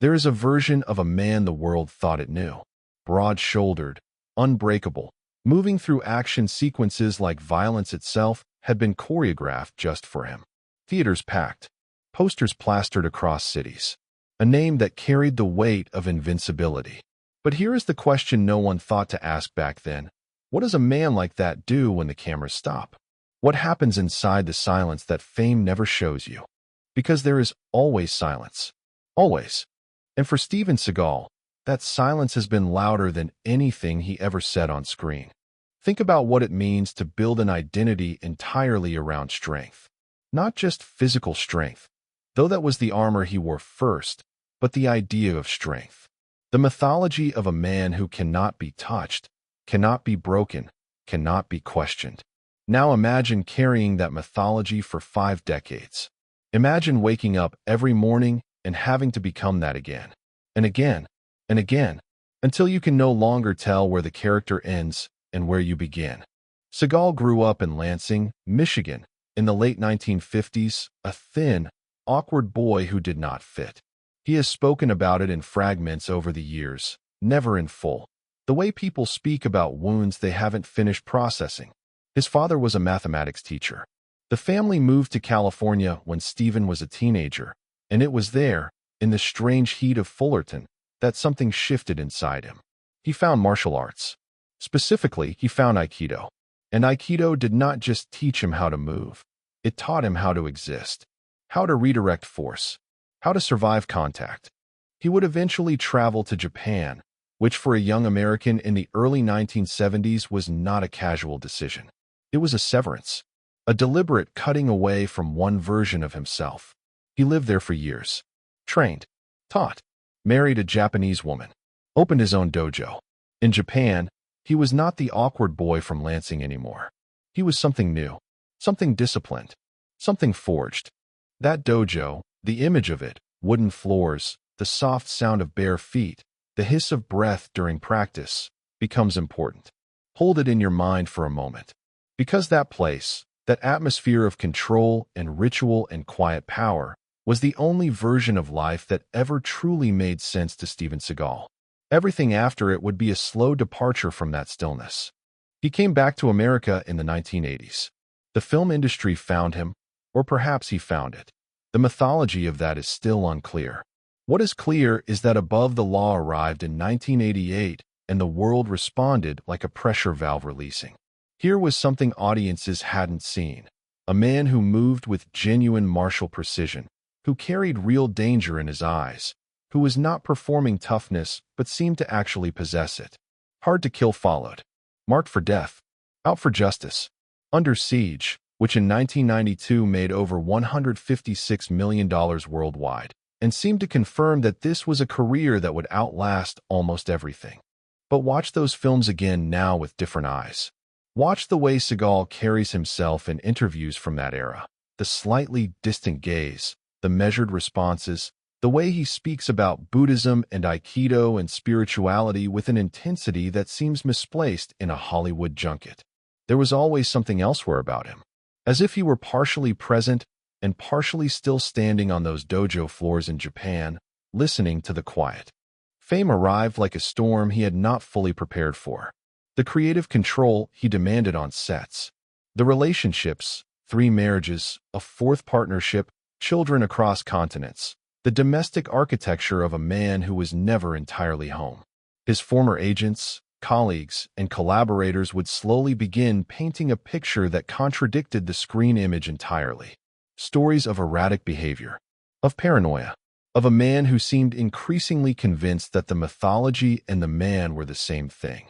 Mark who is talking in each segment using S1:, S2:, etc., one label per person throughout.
S1: There is a version of a man the world thought it knew. Broad-shouldered, unbreakable, moving through action sequences like violence itself had been choreographed just for him. Theaters packed, posters plastered across cities. A name that carried the weight of invincibility. But here is the question no one thought to ask back then. What does a man like that do when the cameras stop? What happens inside the silence that fame never shows you? Because there is always silence. Always. And for Steven Seagal, that silence has been louder than anything he ever said on screen. Think about what it means to build an identity entirely around strength. Not just physical strength, though that was the armor he wore first, but the idea of strength. The mythology of a man who cannot be touched, cannot be broken, cannot be questioned. Now imagine carrying that mythology for 5 decades. Imagine waking up every morning and having to become that again, and again, and again, until you can no longer tell where the character ends and where you begin. Seagal grew up in Lansing, Michigan, in the late 1950s, a thin, awkward boy who did not fit. He has spoken about it in fragments over the years, never in full. The way people speak about wounds they haven't finished processing. His father was a mathematics teacher. The family moved to California when Steven was a teenager, and it was there, in the strange heat of Fullerton, that something shifted inside him. He found martial arts. Specifically, he found Aikido. And Aikido did not just teach him how to move. It taught him how to exist, how to redirect force, how to survive contact. He would eventually travel to Japan, which for a young American in the early 1970s was not a casual decision. It was a severance, a deliberate cutting away from one version of himself. He lived there for years, trained, taught, married a Japanese woman, opened his own dojo. In Japan, he was not the awkward boy from Lansing anymore. He was something new, something disciplined, something forged. That dojo, the image of it, wooden floors, the soft sound of bare feet, the hiss of breath during practice, becomes important. Hold it in your mind for a moment. Because that place, that atmosphere of control and ritual and quiet power, was the only version of life that ever truly made sense to Steven Seagal. Everything after it would be a slow departure from that stillness. He came back to America in the 1980s. The film industry found him, or perhaps he found it. The mythology of that is still unclear. What is clear is that Above the Law arrived in 1988, and the world responded like a pressure valve releasing. Here was something audiences hadn't seen. A man who moved with genuine martial precision, who carried real danger in his eyes, who was not performing toughness but seemed to actually possess it. Hard to Kill followed. Marked for Death, Out for Justice, Under Siege, which in 1992 made over $156 million worldwide, and seemed to confirm that this was a career that would outlast almost everything. But watch those films again now with different eyes. Watch the way Seagal carries himself in interviews from that era, the slightly distant gaze, the measured responses, the way he speaks about Buddhism and Aikido and spirituality with an intensity that seems misplaced in a Hollywood junket. There was always something elsewhere about him, as if he were partially present and partially still standing on those dojo floors in Japan, listening to the quiet. Fame arrived like a storm he had not fully prepared for. The creative control he demanded on sets. The relationships, 3 marriages, a 4th partnership, children across continents. The domestic architecture of a man who was never entirely home. His former agents, colleagues, and collaborators would slowly begin painting a picture that contradicted the screen image entirely. Stories of erratic behavior, of paranoia, of a man who seemed increasingly convinced that the mythology and the man were the same thing.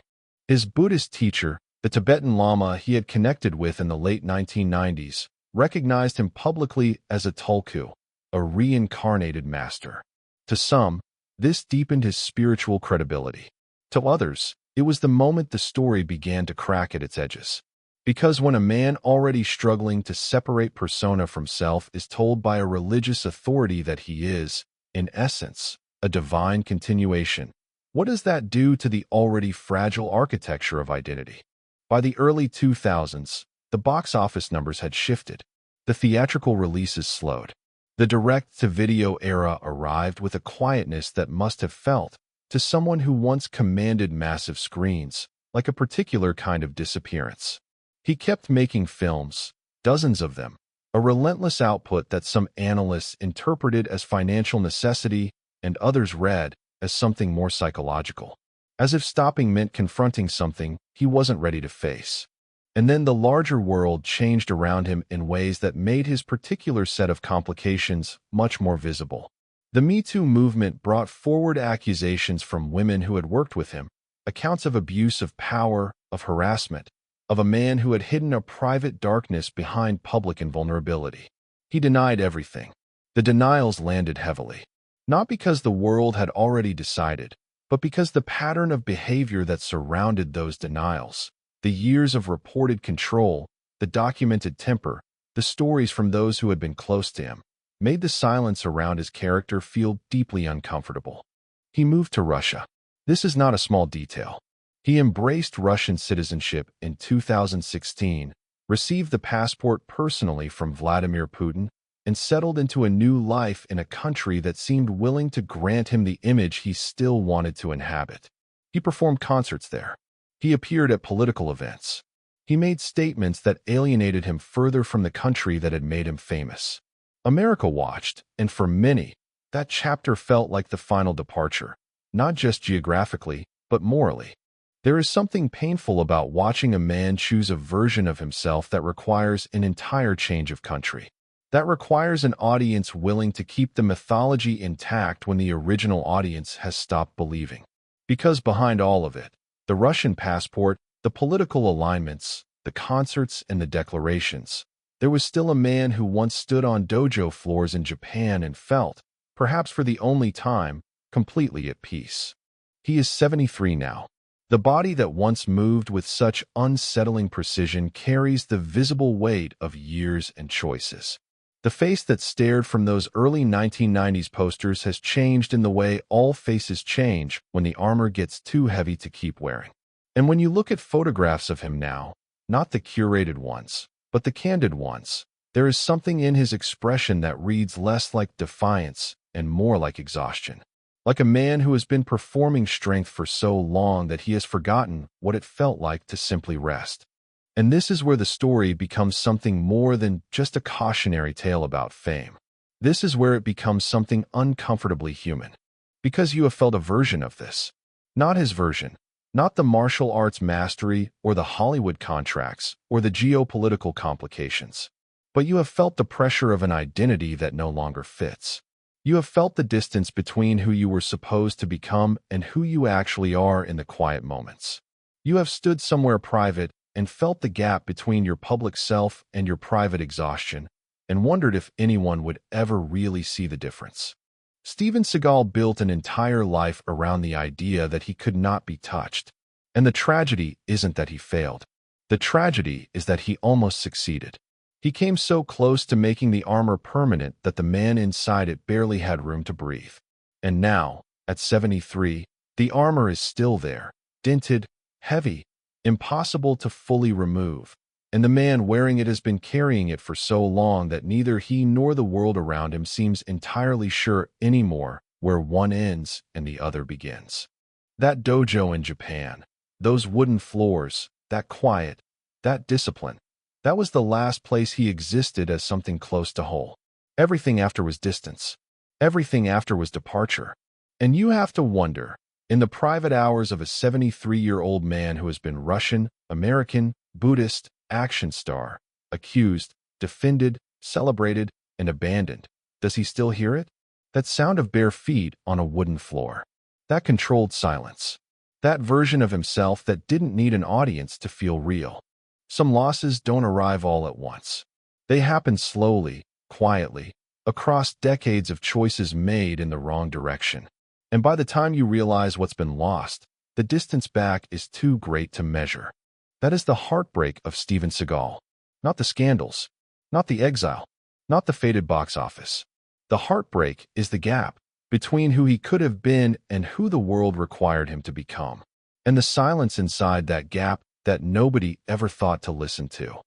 S1: His Buddhist teacher, the Tibetan Lama he had connected with in the late 1990s, recognized him publicly as a tulku, a reincarnated master. To some, this deepened his spiritual credibility. To others, it was the moment the story began to crack at its edges. Because when a man already struggling to separate persona from self is told by a religious authority that he is, in essence, a divine continuation, what does that do to the already fragile architecture of identity? By the early 2000s, the box office numbers had shifted. The theatrical releases slowed. The direct-to-video era arrived with a quietness that must have felt, to someone who once commanded massive screens, like a particular kind of disappearance. He kept making films, dozens of them, a relentless output that some analysts interpreted as financial necessity and others read as something more psychological. As if stopping meant confronting something he wasn't ready to face. And then the larger world changed around him in ways that made his particular set of complications much more visible. The Me Too movement brought forward accusations from women who had worked with him, accounts of abuse of power, of harassment, of a man who had hidden a private darkness behind public invulnerability. He denied everything. The denials landed heavily. Not because the world had already decided, but because the pattern of behavior that surrounded those denials, the years of reported control, the documented temper, the stories from those who had been close to him, made the silence around his character feel deeply uncomfortable. He moved to Russia. This is not a small detail. He embraced Russian citizenship in 2016, received the passport personally from Vladimir Putin, and settled into a new life in a country that seemed willing to grant him the image he still wanted to inhabit. He performed concerts there. He appeared at political events. He made statements that alienated him further from the country that had made him famous. America watched, and for many, that chapter felt like the final departure, not just geographically, but morally. There is something painful about watching a man choose a version of himself that requires an entire change of country. That requires an audience willing to keep the mythology intact when the original audience has stopped believing. Because behind all of it, the Russian passport, the political alignments, the concerts, and the declarations, there was still a man who once stood on dojo floors in Japan and felt, perhaps for the only time, completely at peace. He is 73 now. The body that once moved with such unsettling precision carries the visible weight of years and choices. The face that stared from those early 1990s posters has changed in the way all faces change when the armor gets too heavy to keep wearing. And when you look at photographs of him now, not the curated ones, but the candid ones, there is something in his expression that reads less like defiance and more like exhaustion. Like a man who has been performing strength for so long that he has forgotten what it felt like to simply rest. And this is where the story becomes something more than just a cautionary tale about fame. This is where it becomes something uncomfortably human. Because you have felt a version of this. Not his version. Not the martial arts mastery or the Hollywood contracts or the geopolitical complications. But you have felt the pressure of an identity that no longer fits. You have felt the distance between who you were supposed to become and who you actually are in the quiet moments. You have stood somewhere private and felt the gap between your public self and your private exhaustion, and wondered if anyone would ever really see the difference. Steven Segal built an entire life around the idea that he could not be touched. And the tragedy isn't that he failed. The tragedy is that he almost succeeded. He came so close to making the armor permanent that the man inside it barely had room to breathe. And now, at 73, the armor is still there, dented, heavy, impossible to fully remove, and the man wearing it has been carrying it for so long that neither he nor the world around him seems entirely sure anymore where one ends and the other begins. That dojo in Japan, those wooden floors, that quiet, that discipline, that was the last place he existed as something close to whole. Everything after was distance. Everything after was departure. And you have to wonder, in the private hours of a 73-year-old man who has been Russian, American, Buddhist, action star, accused, defended, celebrated, and abandoned, does he still hear it? That sound of bare feet on a wooden floor. That controlled silence. That version of himself that didn't need an audience to feel real. Some losses don't arrive all at once. They happen slowly, quietly, across decades of choices made in the wrong direction. And by the time you realize what's been lost, the distance back is too great to measure. That is the heartbreak of Steven Segal. Not the scandals, not the exile, not the faded box office. The heartbreak is the gap between who he could have been and who the world required him to become. And the silence inside that gap that nobody ever thought to listen to.